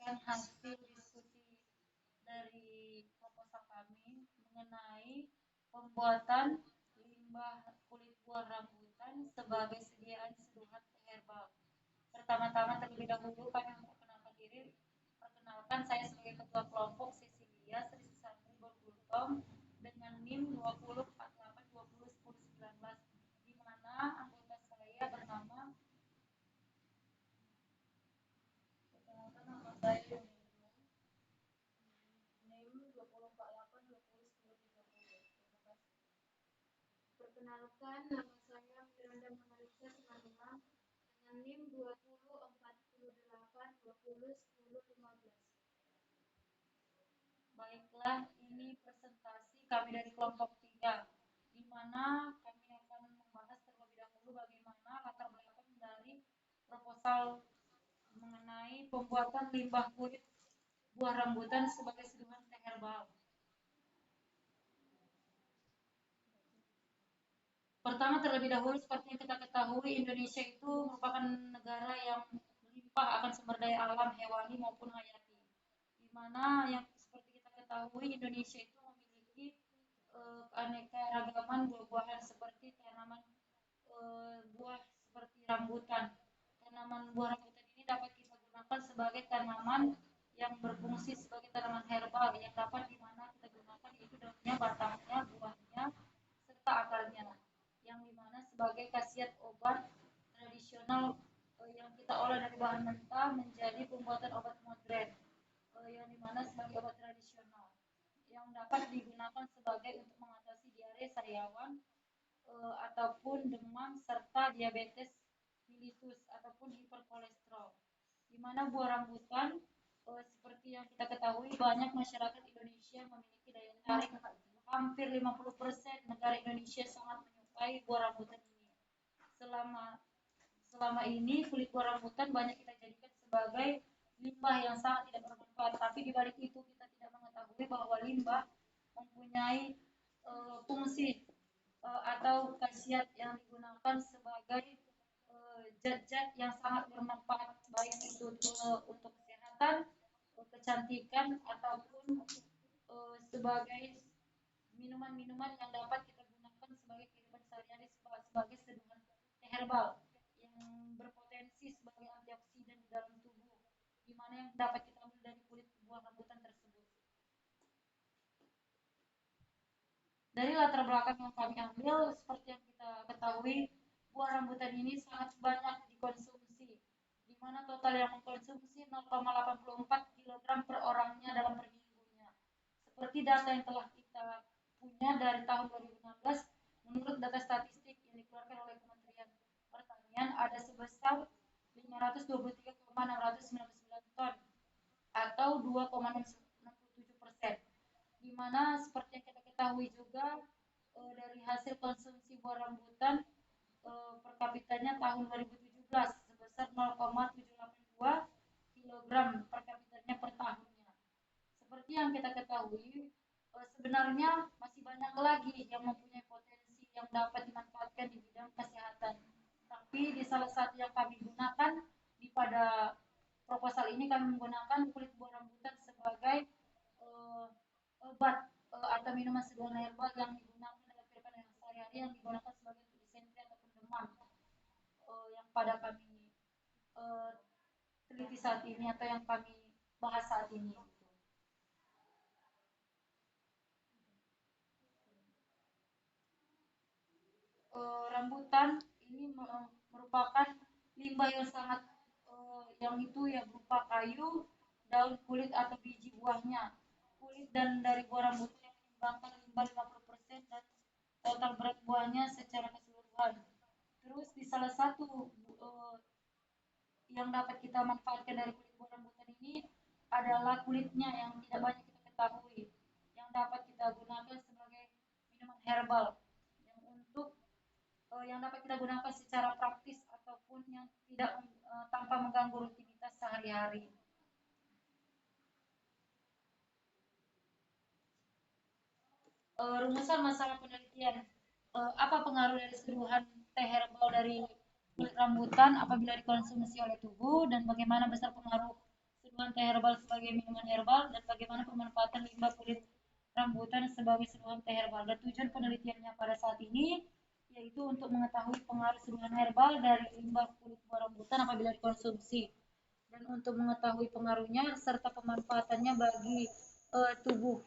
berdasarkan hasil diskusi dari proposal kami mengenai pembuatan limbah kulit buah rambutan sebagai sediaan seduhan teh herbal. Pertama-tama terlebih dahulu kami memperkenalkan diri. Perkenalkan, saya sebagai ketua kelompok Cecilia Sri Susantri Borgultom dengan NIM 2048201019, di mana anggota saya bernama perkenalkan nama saya NIM 2048201030. Terima kasih. Perkenalkan, nama saya Miranda Manalisa Simanungan dengan NIM 2048201015. Baiklah, ini presentasi kami dari kelompok 3, di mana kami akan membahas terlebih dahulu bagaimana latar belakang dari proposal mengenai pembuatan limbah kulit buah rambutan sebagai seduhan teh herbal. Pertama terlebih dahulu, seperti yang kita ketahui, Indonesia itu merupakan negara yang melimpah akan sumber daya alam hewani maupun hayati, di mana yang seperti kita ketahui Indonesia itu memiliki keanekaragaman buah-buahan seperti tanaman buah seperti rambutan. Tanaman buah rambutan ini dapat kita gunakan sebagai tanaman yang berfungsi sebagai tanaman herbal yang dapat dimana kita gunakan yaitu daunnya, batangnya, buahnya, serta akarnya, yang dimana sebagai khasiat obat tradisional yang kita olah dari bahan mentah menjadi pembuatan obat modern yang dimana sebagai obat tradisional yang dapat digunakan sebagai untuk mengatasi diare, sariawan, ataupun demam serta diabetes mellitus ataupun hiperkolesterol. Di mana buah rambutan seperti yang kita ketahui banyak masyarakat Indonesia memiliki daya tarik hampir 50% negara Indonesia sangat menyukai buah rambutan ini. Selama ini kulit buah rambutan banyak kita jadikan sebagai limbah yang sangat tidak bermanfaat, tapi di balik itu kita tidak mengetahui bahwa limbah mempunyai fungsi atau khasiat yang digunakan sebagai zat-zat yang sangat bermanfaat baik itu untuk kesehatan, kecantikan ataupun sebagai minuman-minuman yang dapat kita gunakan sebagai kehidupan sehari-hari sebagai seduhan teh herbal yang berpotensi sebagai antioksidan di dalam tubuh, di mana yang dapat kita ambil dari kulit buah rambutan tersebut. Dari latar belakang yang kami ambil, seperti yang kita ketahui, buah rambutan ini sangat banyak dikonsumsi, di mana total yang mengkonsumsi 0,84 kg per orangnya dalam per minggunya. Seperti data yang telah kita punya dari tahun 2016, menurut data statistik yang dikeluarkan oleh Kementerian Pertanian ada sebesar 523,699 ton atau 2,67%, di mana seperti yang kita ketahui juga dari hasil konsumsi buah rambutan per kapitanya tahun 2017 sebesar 0,782 kg per kapitanya per tahunnya. Seperti yang kita ketahui, sebenarnya masih banyak lagi yang mempunyai potensi yang dapat dimanfaatkan di bidang kesehatan. Tapi di salah satu yang kami gunakan pada proposal ini kami menggunakan kulit buah rambutan sebagai obat atau minuman seduhan herbal yang digunakan dalam kehidupan yang sehari-hari, yang digunakan sebagai untuk disentri ataupun demam yang pada kami teliti saat ini atau yang kami bahas saat ini. Rambutan ini merupakan limbah yang sangat yang itu ya berupa kayu, daun, kulit atau biji buahnya. Kulit dan dari buah rambutan yang menyumbangkan limbah 50% dan total berat buahnya secara keseluruhan. Terus di salah satu yang dapat kita manfaatkan dari kulit buah rambutan ini adalah kulitnya yang tidak banyak kita ketahui, yang dapat kita gunakan sebagai minuman herbal yang untuk yang dapat kita gunakan secara praktis ataupun yang tidak tanpa mengganggu rutinitas sehari-hari. Rumusan masalah penelitian, apa pengaruh dari seduhan teh herbal dari kulit rambutan apabila dikonsumsi oleh tubuh dan bagaimana besar pengaruh seduhan seduhan teh herbal sebagai minuman herbal dan bagaimana pemanfaatan limbah kulit rambutan sebagai seduhan teh herbal. Dan tujuan penelitiannya pada saat ini yaitu untuk mengetahui pengaruh seduhan herbal dari limbah kulit buah rambutan apabila dikonsumsi dan untuk mengetahui pengaruhnya serta pemanfaatannya bagi tubuh.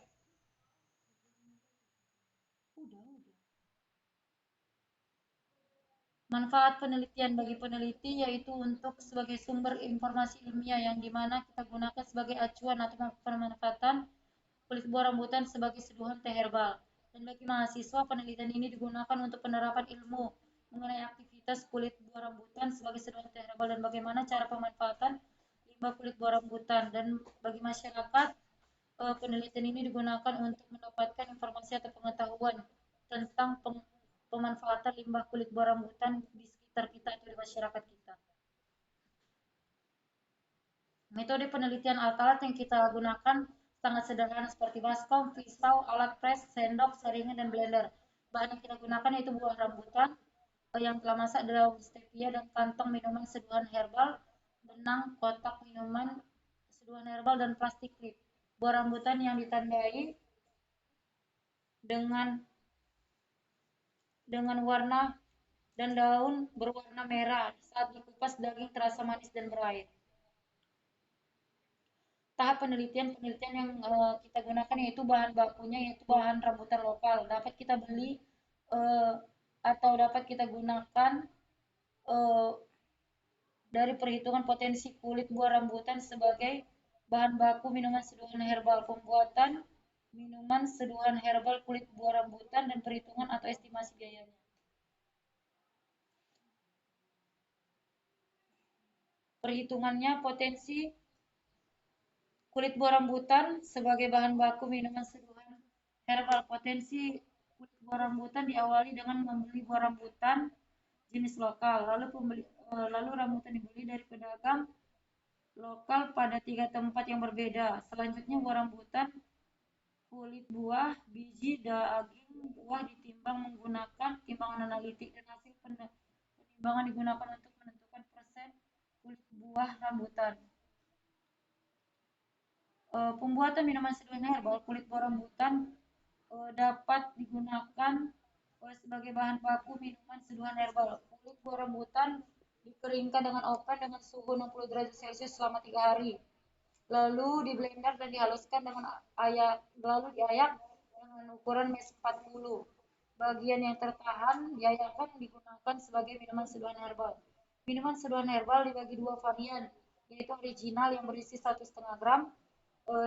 Manfaat penelitian bagi peneliti yaitu untuk sebagai sumber informasi ilmiah yang dimana kita gunakan sebagai acuan atau pemanfaatan kulit buah rambutan sebagai seduhan teh herbal. Dan bagi mahasiswa, penelitian ini digunakan untuk penerapan ilmu mengenai aktivitas kulit buah rambutan sebagai seduhan teh herbal dan bagaimana cara pemanfaatan limbah kulit buah rambutan. Dan bagi masyarakat, penelitian ini digunakan untuk mendapatkan informasi atau pengetahuan tentang pemanfaatan limbah kulit buah rambutan di sekitar kita atau di masyarakat kita. Metode penelitian alat-alat yang kita gunakan sangat sederhana seperti baskom, pisau, alat pres, sendok, saringan, dan blender. Bahan yang kita gunakan yaitu buah rambutan yang telah masak daun stevia dan kantong minuman seduhan herbal, benang, kotak minuman seduhan herbal, dan plastik klip. Buah rambutan yang ditandai dengan warna dan daun berwarna merah. Saat dikupas, daging terasa manis dan berair. Tahap penelitian yang kita gunakan yaitu bahan bakunya yaitu bahan rambutan lokal. Dapat kita beli atau dapat kita gunakan dari perhitungan potensi kulit buah rambutan sebagai bahan baku minuman seduhan herbal, pembuatan minuman seduhan herbal kulit buah rambutan, dan perhitungan atau estimasi biayanya. Perhitungannya, potensi kulit buah rambutan sebagai bahan baku minuman seduhan herbal. Potensi kulit buah rambutan diawali dengan membeli buah rambutan jenis lokal, lalu rambutan dibeli dari pedagang lokal pada 3 tempat yang berbeda. Selanjutnya buah rambutan, kulit buah, biji, daging buah ditimbang menggunakan timbangan analitik dan hasil penimbangan digunakan untuk menentukan persen kulit buah rambutan. Pembuatan minuman seduhan herbal kulit buah rambutan dapat digunakan sebagai bahan baku minuman seduhan herbal. Kulit buah rambutan dikeringkan dengan oven dengan suhu 60 derajat Celcius selama 3 hari. Lalu di blender dan dihaluskan dengan lalu diayak dengan ukuran mes 40. Bagian yang tertahan diayakkan digunakan sebagai minuman seduhan herbal. Minuman seduhan herbal dibagi 2 varian, yaitu original yang berisi 1,5 gram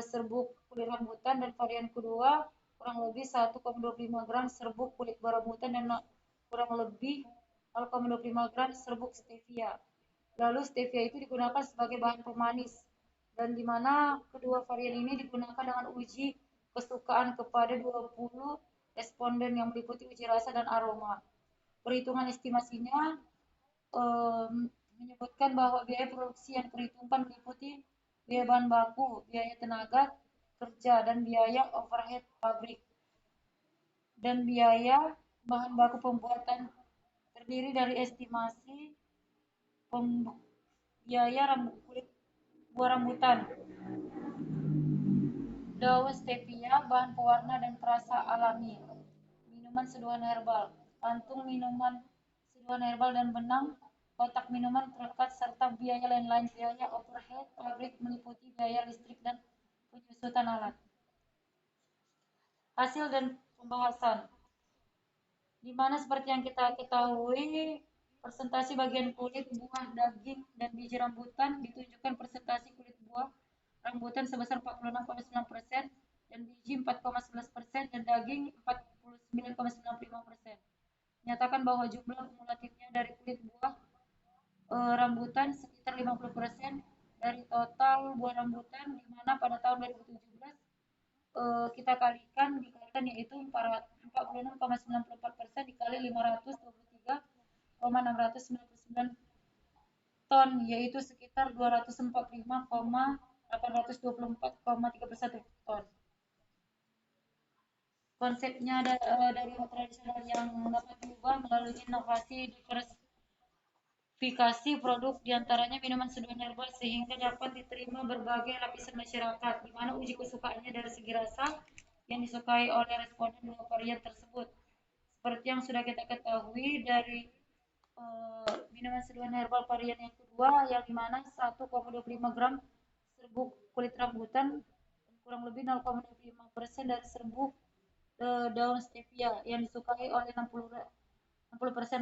serbuk kulit rambutan dan varian kedua kurang lebih 1,25 gram serbuk kulit buah rambutan dan kurang lebih 0,25 gram serbuk stevia. Lalu stevia itu digunakan sebagai bahan pemanis dan di mana kedua varian ini digunakan dengan uji kesukaan kepada 20 responden yang meliputi uji rasa dan aroma. Perhitungan estimasinya menyebutkan bahwa biaya produksi yang diperhitungkan meliputi biaya bahan baku, biaya tenaga kerja, dan biaya overhead pabrik. Dan biaya bahan baku pembuatan terdiri dari estimasi biaya kulit buah rambutan, daun stevia, bahan pewarna dan perasa alami, minuman seduhan herbal, kantung minuman seduhan herbal dan benang, kotak minuman perekat, serta biaya lain-lain. Biaya overhead pabrik meliputi biaya listrik dan penyusutan alat. Hasil dan pembahasan, di mana seperti yang kita ketahui, presentasi bagian kulit, buah, daging, dan biji rambutan ditunjukkan presentasi kulit buah rambutan sebesar 46,9% dan biji 4,11% dan daging 49,95%. Menyatakan bahwa jumlah kumulatifnya dari kulit buah rambutan sekitar 50% dari total buah rambutan, di mana pada tahun 2017 kita dikalikan yaitu 46,94% dikali 523,699 ton, yaitu sekitar 245,824,31 ton. Konsepnya dari tradisional yang dapat diubah melalui inovasi produk diantaranya minuman seduhan herbal sehingga dapat diterima berbagai lapisan masyarakat, di mana uji kesukaannya dari segi rasa yang disukai oleh responden dua varian tersebut. Seperti yang sudah kita ketahui dari minuman seduhan herbal varian yang kedua, yang dimana 1,25 gram serbuk kulit rambutan kurang lebih 0,25% dari serbuk daun stevia yang disukai oleh 60%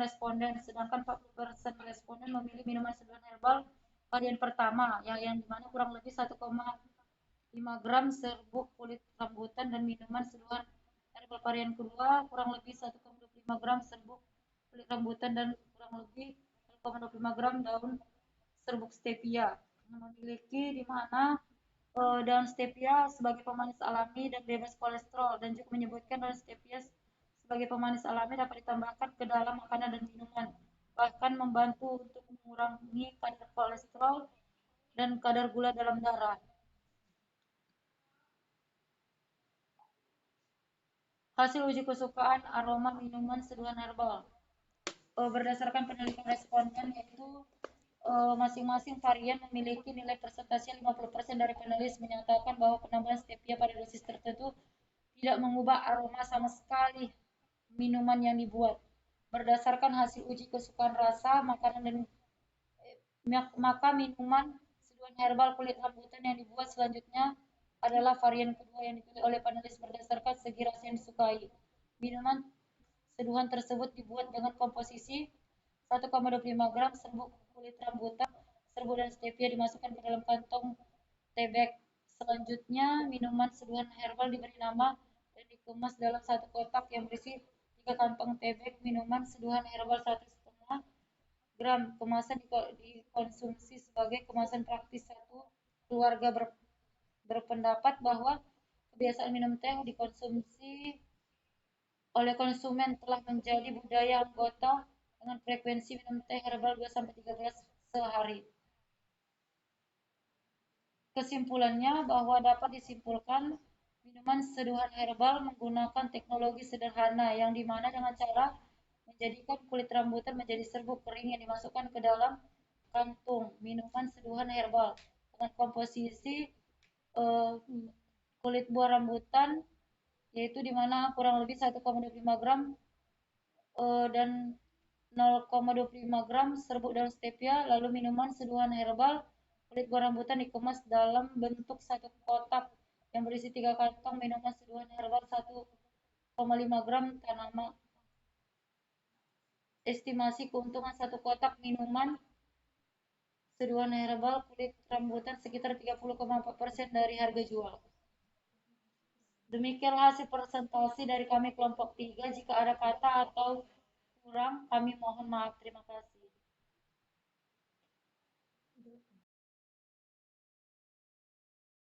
responden, sedangkan 40% responden memilih minuman seduhan herbal varian pertama yang dimana kurang lebih 1,5 gram serbuk kulit rambutan, dan minuman seduhan herbal varian kedua kurang lebih 1,25 gram serbuk kulit rambutan dan kurang lebih 0,25 gram daun serbuk stevia. Memiliki di mana daun stevia sebagai pemanis alami dan bebas kolesterol, dan juga menyebutkan daun stevia sebagai pemanis alami dapat ditambahkan ke dalam makanan dan minuman, bahkan membantu untuk mengurangi kadar kolesterol dan kadar gula dalam darah. Hasil uji kesukaan aroma minuman seduhan herbal. Berdasarkan penelitian responden, yaitu masing-masing varian memiliki nilai persentase 50%. Dari penulis menyatakan bahwa penambahan stevia pada dosis tertentu tidak mengubah aroma sama sekali minuman yang dibuat. Berdasarkan hasil uji kesukaan rasa makanan dan maka minuman seduhan herbal kulit rambutan yang dibuat selanjutnya adalah varian kedua yang dipilih oleh panelis berdasarkan segi rasa yang disukai. Minuman seduhan tersebut dibuat dengan komposisi 1,25 gram serbuk kulit rambutan, serbuk dan stevia dimasukkan ke dalam kantong tebek. Selanjutnya, minuman seduhan herbal diberi nama dan dikemas dalam satu kotak yang berisi 3 kantong tebek minuman seduhan herbal 1,5 gram. Kemasan dikonsumsi sebagai kemasan praktis. Satu keluarga berpendapat bahwa kebiasaan minum teh dikonsumsi oleh konsumen telah menjadi budaya anggota dengan frekuensi minum teh herbal 2-3 gelas sehari. Kesimpulannya bahwa dapat disimpulkan minuman seduhan herbal menggunakan teknologi sederhana yang dimana dengan cara menjadikan kulit rambutan menjadi serbuk kering yang dimasukkan ke dalam kantung minuman seduhan herbal dengan komposisi kulit buah rambutan, yaitu dimana kurang lebih 1,25 gram dan 0,25 gram serbuk daun stevia. Lalu minuman seduhan herbal kulit buah rambutan dikemas dalam bentuk satu kotak yang berisi 3 kantong minuman seduhan herbal 1,5 gram tanaman. Estimasi keuntungan satu kotak minuman seduhan herbal kulit rambutan sekitar 30,4% dari harga jual. Demikianlah hasil presentasi dari kami kelompok 3. Jika ada kata atau kurang, kami mohon maaf. Terima kasih.